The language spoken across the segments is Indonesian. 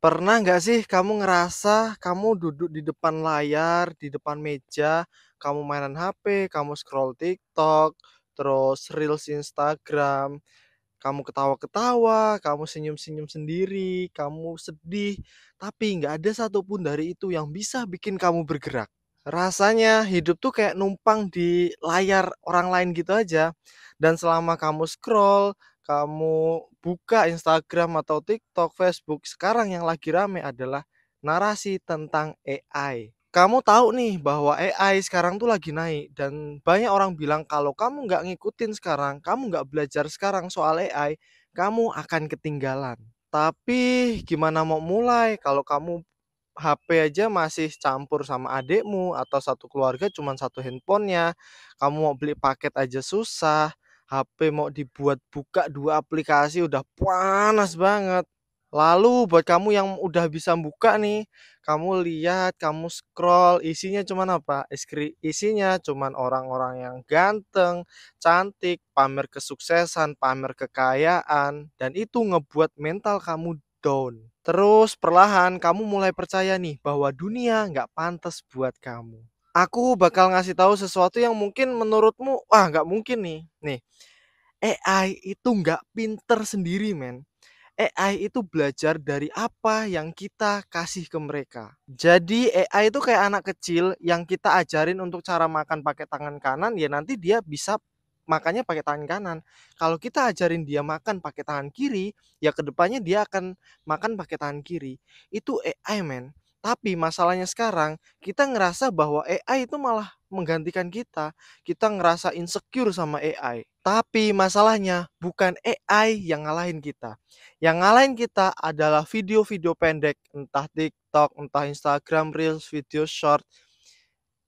Pernah nggak sih kamu ngerasa kamu duduk di depan layar, di depan meja, kamu mainan HP, kamu scroll TikTok, terus reels Instagram, kamu ketawa-ketawa, kamu senyum-senyum sendiri, kamu sedih, tapi nggak ada satupun dari itu yang bisa bikin kamu bergerak. Rasanya hidup tuh kayak numpang di layar orang lain gitu aja. Dan selama kamu scroll, kamu buka Instagram atau TikTok, Facebook, sekarang yang lagi rame adalah narasi tentang AI. Kamu tahu nih bahwa AI sekarang tuh lagi naik dan banyak orang bilang kalau kamu nggak ngikutin sekarang, kamu nggak belajar sekarang soal AI, kamu akan ketinggalan. Tapi gimana mau mulai kalau kamu HP aja masih campur sama adikmu atau satu keluarga cuman satu handphonenya, kamu mau beli paket aja susah, HP mau dibuat buka 2 aplikasi udah panas banget. Lalu buat kamu yang udah bisa buka nih, kamu lihat, kamu scroll, isinya cuman apa? Isinya cuman orang-orang yang ganteng, cantik, pamer kesuksesan, pamer kekayaan, dan itu ngebuat mental kamu down. Terus perlahan kamu mulai percaya nih bahwa dunia nggak pantas buat kamu. Aku bakal ngasih tahu sesuatu yang mungkin menurutmu, wah nggak mungkin nih. Nih, AI itu nggak pinter sendiri men. AI itu belajar dari apa yang kita kasih ke mereka. Jadi AI itu kayak anak kecil yang kita ajarin untuk cara makan pakai tangan kanan, ya nanti dia bisa makannya pakai tangan kanan. Kalau kita ajarin dia makan pakai tangan kiri, ya kedepannya dia akan makan pakai tangan kiri. Itu AI men. Tapi masalahnya sekarang kita ngerasa bahwa AI itu malah menggantikan kita. Kita ngerasa insecure sama AI. Tapi masalahnya bukan AI yang ngalahin kita. Yang ngalahin kita adalah video-video pendek, entah TikTok, entah Instagram Reels, video short.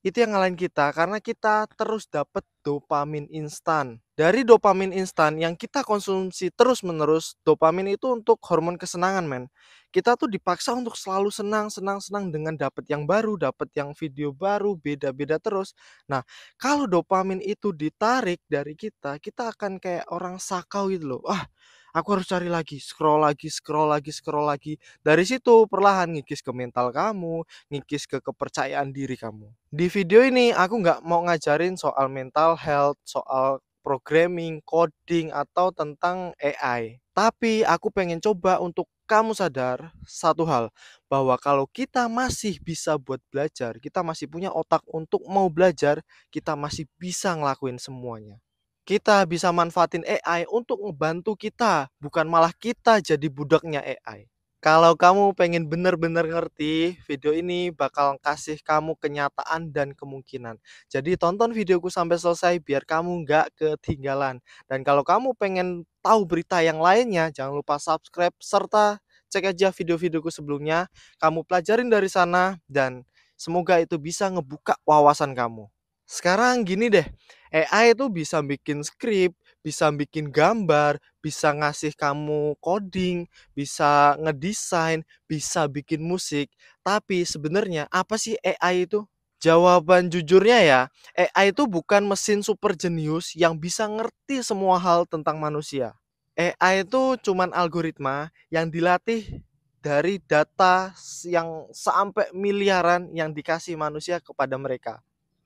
Itu yang ngalahin kita karena kita terus dapat dopamin instan. Dari dopamin instan yang kita konsumsi terus-menerus, dopamin itu untuk hormon kesenangan, men. Kita tuh dipaksa untuk selalu senang, senang, senang dengan dapat yang baru, dapat yang video baru, beda-beda terus. Nah, kalau dopamin itu ditarik dari kita, kita akan kayak orang sakau gitu loh. Ah, aku harus cari lagi, scroll lagi, scroll lagi, scroll lagi. Dari situ perlahan ngikis ke mental kamu, ngikis ke kepercayaan diri kamu. Di video ini aku nggak mau ngajarin soal mental health, soal programming, coding, atau tentang AI. Tapi aku pengen coba untuk kamu sadar satu hal, bahwa kalau kita masih bisa buat belajar, kita masih punya otak untuk mau belajar, kita masih bisa ngelakuin semuanya. Kita bisa manfaatin AI untuk ngebantu kita, bukan malah kita jadi budaknya AI. Kalau kamu pengen bener-bener ngerti, video ini bakal kasih kamu kenyataan dan kemungkinan. Jadi tonton videoku sampai selesai biar kamu nggak ketinggalan. Dan kalau kamu pengen tahu berita yang lainnya, jangan lupa subscribe serta cek aja video-videoku sebelumnya. Kamu pelajarin dari sana dan semoga itu bisa ngebuka wawasan kamu. Sekarang gini deh, AI itu bisa bikin skrip, bisa bikin gambar, bisa ngasih kamu coding, bisa ngedesain, bisa bikin musik. Tapi sebenarnya apa sih AI itu? Jawaban jujurnya ya, AI itu bukan mesin super jenius yang bisa ngerti semua hal tentang manusia. AI itu cuman algoritma yang dilatih dari data yang sampai miliaran yang dikasih manusia kepada mereka.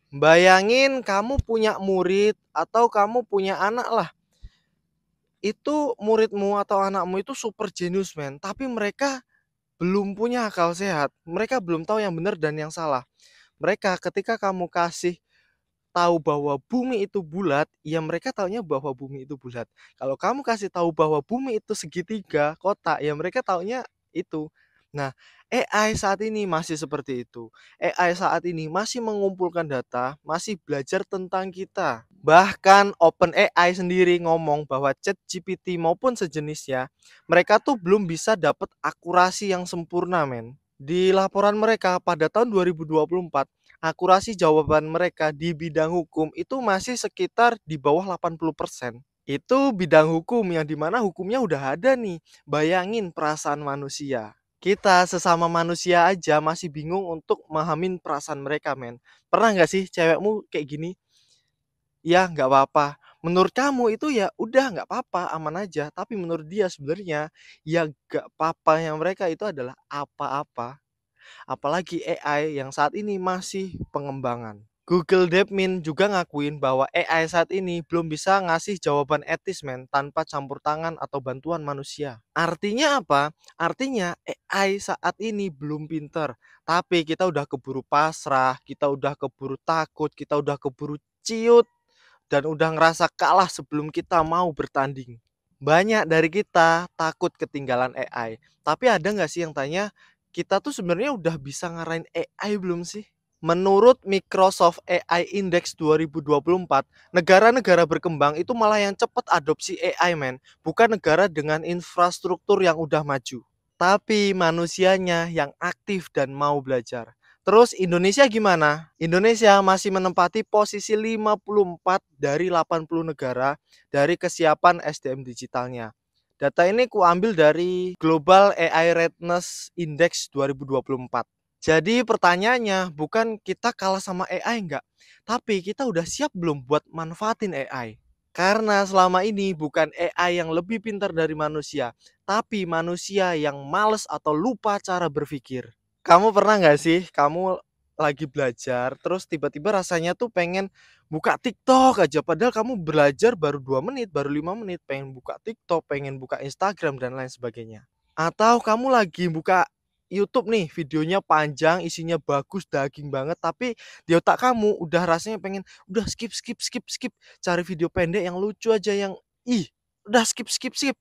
Bayangin kamu punya murid atau kamu punya anak lah. Itu muridmu atau anakmu itu super jenius men, tapi mereka belum punya akal sehat. Mereka belum tahu yang benar dan yang salah. Mereka ketika kamu kasih tahu bahwa bumi itu bulat, ya mereka taunya bahwa bumi itu bulat. Kalau kamu kasih tahu bahwa bumi itu segitiga, kotak, ya mereka taunya itu. Nah, AI saat ini masih seperti itu. AI saat ini masih mengumpulkan data, masih belajar tentang kita. Bahkan OpenAI sendiri ngomong bahwa ChatGPT maupun sejenisnya, mereka tuh belum bisa dapat akurasi yang sempurna, men. Di laporan mereka pada tahun 2024, akurasi jawaban mereka di bidang hukum itu masih sekitar di bawah 80%. Itu bidang hukum yang dimana hukumnya udah ada nih. Bayangin perasaan manusia. Kita sesama manusia aja masih bingung untuk memahamin perasaan mereka, men. Pernah nggak sih cewekmu kayak gini? Ya, nggak apa-apa. Menurut kamu itu ya udah nggak apa-apa, aman aja, tapi menurut dia sebenarnya ya nggak apa-apanya mereka itu adalah apa-apa. Apalagi AI yang saat ini masih pengembangan. Google DeepMind juga ngakuin bahwa AI saat ini belum bisa ngasih jawaban etis tanpa campur tangan atau bantuan manusia. Artinya apa? Artinya AI saat ini belum pinter, tapi kita udah keburu pasrah, kita udah keburu takut, kita udah keburu ciut, dan udah ngerasa kalah sebelum kita mau bertanding. Banyak dari kita takut ketinggalan AI. Tapi ada nggak sih yang tanya, kita tuh sebenarnya udah bisa ngarahin AI belum sih? Menurut Microsoft AI Index 2024, negara-negara berkembang itu malah yang cepat adopsi AI, bukan negara dengan infrastruktur yang udah maju, tapi manusianya yang aktif dan mau belajar. Terus Indonesia gimana? Indonesia masih menempati posisi 54 dari 80 negara dari kesiapan SDM digitalnya. Data ini kuambil dari Global AI Readiness Index 2024. Jadi pertanyaannya bukan kita kalah sama AI enggak, tapi kita udah siap belum buat manfaatin AI? Karena selama ini bukan AI yang lebih pintar dari manusia, tapi manusia yang males atau lupa cara berpikir. Kamu pernah nggak sih, kamu lagi belajar, terus tiba-tiba rasanya tuh pengen buka TikTok aja, padahal kamu belajar baru 2 menit, baru 5 menit, pengen buka TikTok, pengen buka Instagram, dan lain sebagainya. Atau kamu lagi buka YouTube nih, videonya panjang, isinya bagus, daging banget, tapi di otak kamu udah rasanya pengen, udah skip, skip, skip, skip, cari video pendek yang lucu aja, yang, ih, udah skip, skip, skip.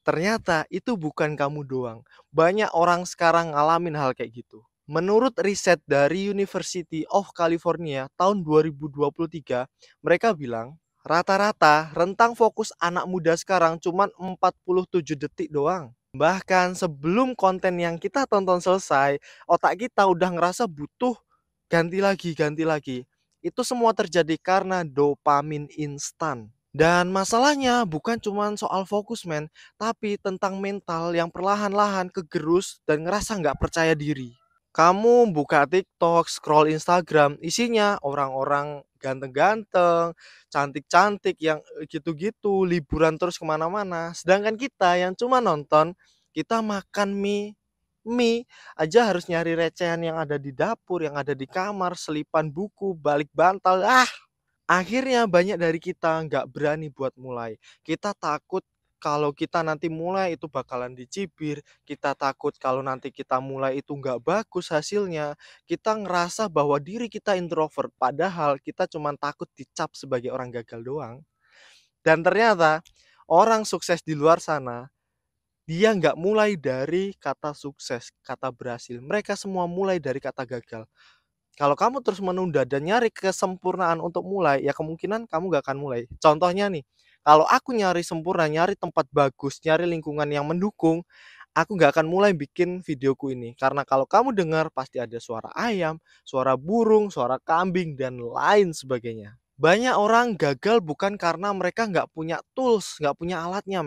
Ternyata itu bukan kamu doang. Banyak orang sekarang ngalamin hal kayak gitu. Menurut riset dari University of California tahun 2023, mereka bilang rata-rata rentang fokus anak muda sekarang cuma 47 detik doang. Bahkan sebelum konten yang kita tonton selesai, otak kita udah ngerasa butuh ganti lagi, ganti lagi. Itu semua terjadi karena dopamin instan. Dan masalahnya bukan cuma soal fokus, tapi tentang mental yang perlahan-lahan kegerus dan ngerasa nggak percaya diri. Kamu buka TikTok, scroll Instagram, isinya orang-orang ganteng-ganteng, cantik-cantik yang gitu-gitu, liburan terus kemana-mana. Sedangkan kita yang cuma nonton, kita makan mie aja harus nyari recehan yang ada di dapur, yang ada di kamar, selipan buku, balik bantal. Akhirnya banyak dari kita nggak berani buat mulai. Kita takut kalau kita nanti mulai itu bakalan dicibir, kita takut kalau nanti kita mulai itu nggak bagus hasilnya, kita ngerasa bahwa diri kita introvert, padahal kita cuma takut dicap sebagai orang gagal doang. Dan ternyata orang sukses di luar sana, dia nggak mulai dari kata sukses, kata berhasil. Mereka semua mulai dari kata gagal. Kalau kamu terus menunda dan nyari kesempurnaan untuk mulai, ya kemungkinan kamu gak akan mulai. Contohnya nih, kalau aku nyari sempurna, nyari tempat bagus, nyari lingkungan yang mendukung, aku gak akan mulai bikin videoku ini. Karena kalau kamu dengar pasti ada suara ayam, suara burung, suara kambing, dan lain sebagainya. Banyak orang gagal bukan karena mereka nggak punya tools, nggak punya alatnya,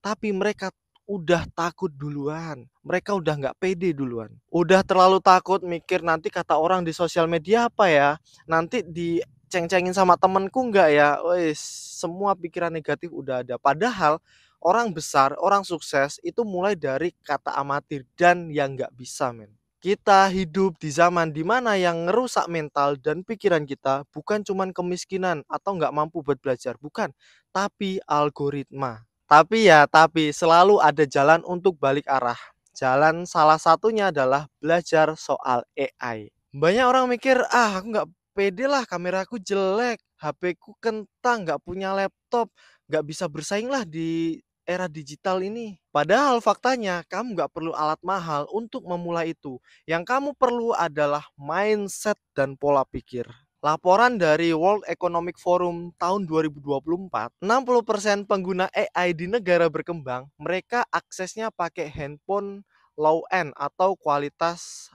tapi mereka udah takut duluan. Mereka udah nggak pede duluan. Udah terlalu takut mikir nanti kata orang di sosial media apa ya? Nanti diceng-cengin sama temenku nggak ya? Wes, semua pikiran negatif udah ada. Padahal orang besar, orang sukses itu mulai dari kata amatir dan yang nggak bisa, Kita hidup di zaman dimana yang ngerusak mental dan pikiran kita bukan cuman kemiskinan atau nggak mampu buat belajar, bukan, tapi algoritma. Tapi selalu ada jalan untuk balik arah. Jalan salah satunya adalah belajar soal AI. Banyak orang mikir, aku nggak pede lah, kameraku jelek, HP ku kentang, nggak punya laptop, nggak bisa bersaing lah di era digital ini. Padahal faktanya kamu nggak perlu alat mahal untuk memulai itu. Yang kamu perlu adalah mindset dan pola pikir. Laporan dari World Economic Forum tahun 2024, 60% pengguna AI di negara berkembang, mereka aksesnya pakai handphone low end atau kualitas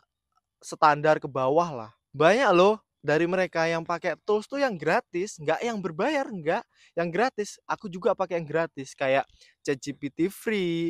standar ke bawah lah. Banyak loh dari mereka yang pakai tools tuh yang gratis, nggak yang berbayar, nggak, yang gratis. Aku juga pakai yang gratis kayak ChatGPT free,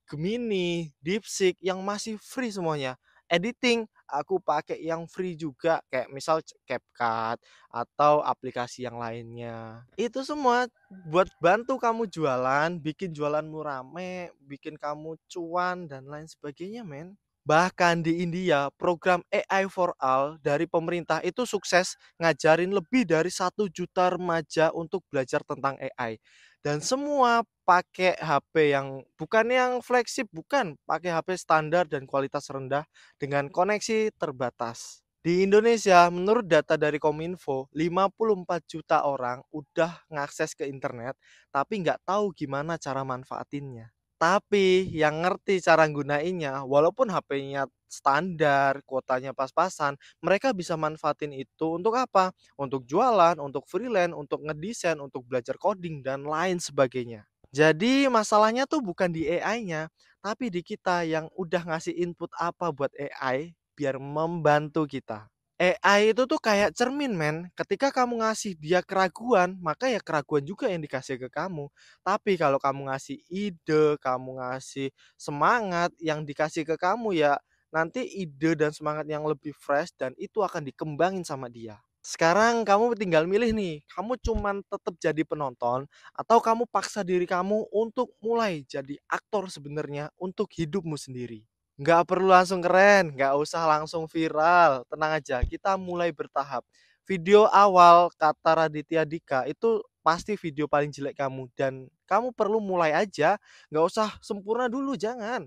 Gemini, DeepSeek yang masih free semuanya. editing, aku pakai yang free juga kayak misal CapCut atau aplikasi yang lainnya. Itu semua buat bantu kamu jualan, bikin jualanmu rame, bikin kamu cuan dan lain sebagainya, men. Bahkan di India, program AI for All dari pemerintah itu sukses ngajarin lebih dari 1 juta remaja untuk belajar tentang AI. Dan semua pakai HP yang bukan yang flagship, bukan, pakai HP standar dan kualitas rendah dengan koneksi terbatas. Di Indonesia, menurut data dari Kominfo, 54 juta orang udah ngakses ke internet, tapi nggak tahu gimana cara manfaatinnya. Tapi yang ngerti cara gunainnya, walaupun HP-nya standar, kuotanya pas-pasan, mereka bisa manfaatin itu untuk apa? Untuk jualan, untuk freelance, untuk ngedesain, untuk belajar coding, dan lain sebagainya. Jadi masalahnya tuh bukan di AI-nya, tapi di kita yang udah ngasih input apa buat AI biar membantu kita. AI itu tuh kayak cermin, men. Ketika kamu ngasih dia keraguan, maka ya keraguan juga yang dikasih ke kamu. Tapi kalau kamu ngasih ide, kamu ngasih semangat, yang dikasih ke kamu ya nanti ide dan semangat yang lebih fresh dan itu akan dikembangin sama dia. Sekarang kamu tinggal milih nih, kamu cuman tetap jadi penonton atau kamu paksa diri kamu untuk mulai jadi aktor sebenarnya untuk hidupmu sendiri. Nggak perlu langsung keren, nggak usah langsung viral, tenang aja, kita mulai bertahap. Video awal kata Raditya Dika itu pasti video paling jelek kamu dan kamu perlu mulai aja, nggak usah sempurna dulu, jangan.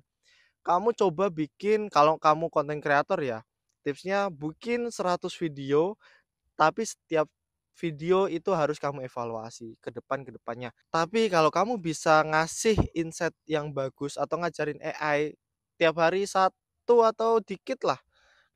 Kamu coba bikin kalau kamu konten kreator ya, tipsnya bikin 100 video tapi setiap video itu harus kamu evaluasi ke depannya. Tapi kalau kamu bisa ngasih insight yang bagus atau ngajarin AI tiap hari satu atau dikit lah,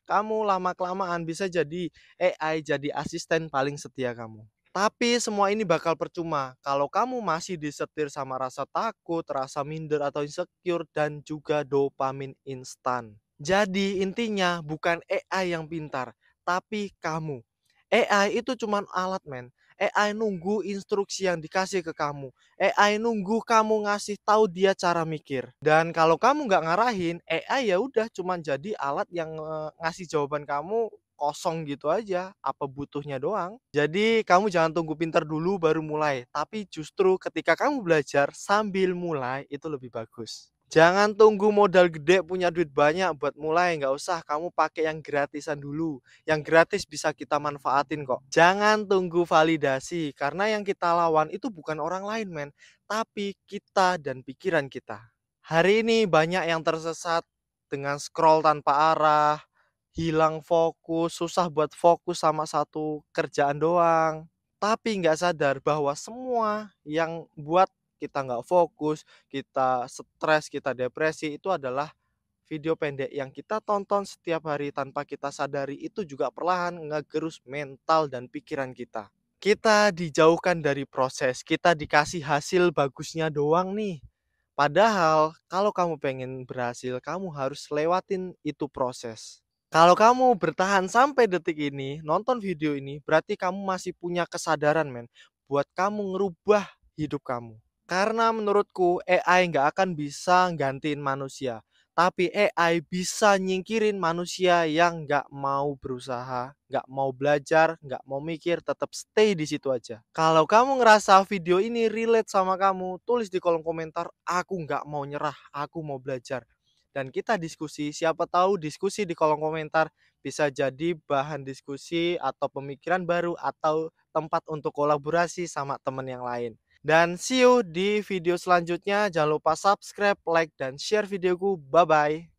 kamu lama-kelamaan bisa jadi AI jadi asisten paling setia kamu. Tapi semua ini bakal percuma kalau kamu masih disetir sama rasa takut, rasa minder atau insecure dan juga dopamin instan. Jadi intinya bukan AI yang pintar, tapi kamu. AI itu cuman alat, men. AI nunggu instruksi yang dikasih ke kamu. AI nunggu kamu ngasih tahu dia cara mikir. Dan kalau kamu nggak ngarahin, AI ya udah cuman jadi alat yang ngasih jawaban kamu kosong gitu aja, apa butuhnya doang. Jadi kamu jangan tunggu pintar dulu baru mulai, tapi justru ketika kamu belajar sambil mulai itu lebih bagus. Jangan tunggu modal gede punya duit banyak buat mulai, nggak usah kamu pakai yang gratisan dulu. Yang gratis bisa kita manfaatin kok. Jangan tunggu validasi karena yang kita lawan itu bukan orang lain, men, tapi kita dan pikiran kita. Hari ini banyak yang tersesat dengan scroll tanpa arah, hilang fokus, susah buat fokus sama satu kerjaan doang. Tapi nggak sadar bahwa semua yang buat kita nggak fokus, kita stres, kita depresi itu adalah video pendek yang kita tonton setiap hari tanpa kita sadari itu juga perlahan ngegerus mental dan pikiran kita. Kita dijauhkan dari proses, kita dikasih hasil bagusnya doang nih. Padahal kalau kamu pengen berhasil, kamu harus lewatin itu proses. Kalau kamu bertahan sampai detik ini, nonton video ini, berarti kamu masih punya kesadaran, men, buat kamu ngerubah hidup kamu. Karena menurutku AI nggak akan bisa gantiin manusia, tapi AI bisa nyingkirin manusia yang nggak mau berusaha, nggak mau belajar, nggak mau mikir, tetap stay di situ aja. Kalau kamu ngerasa video ini relate sama kamu, tulis di kolom komentar, aku nggak mau nyerah, aku mau belajar. Dan kita diskusi, siapa tahu diskusi di kolom komentar bisa jadi bahan diskusi atau pemikiran baru atau tempat untuk kolaborasi sama teman yang lain. Dan see you di video selanjutnya. Jangan lupa subscribe, like, dan share videoku. Bye-bye.